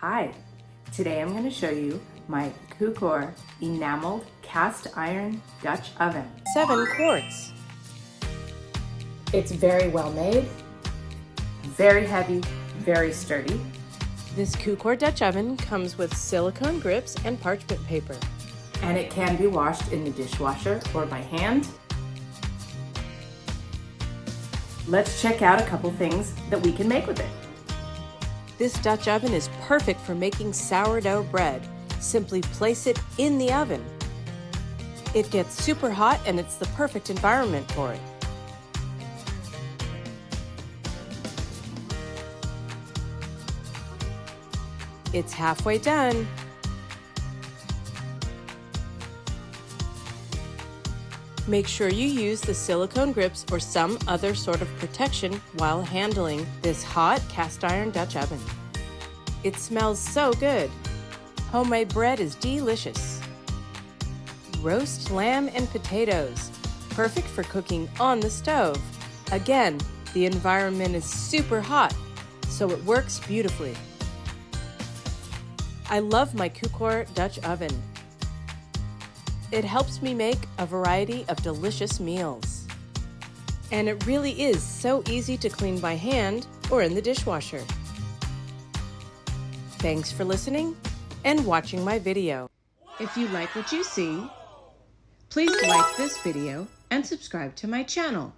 Hi, today I'm going to show you my CUKOR enameled cast iron Dutch oven. 7 quarts. It's very well made, very heavy, very sturdy. This CUKOR Dutch oven comes with silicone grips and parchment paper. And it can be washed in the dishwasher or by hand. Let's check out a couple things that we can make with it. This Dutch oven is perfect for making sourdough bread. Simply place it in the oven. It gets super hot and it's the perfect environment for it. It's halfway done. Make sure you use the silicone grips or some other sort of protection while handling this hot cast iron Dutch oven. It smells so good. Homemade bread is delicious. Roast lamb and potatoes, perfect for cooking on the stove. Again, the environment is super hot, so it works beautifully. I love my CUKOR Dutch oven. It helps me make a variety of delicious meals. And it really is so easy to clean by hand or in the dishwasher. Thanks for listening and watching my video. If you like what you see, please like this video and subscribe to my channel.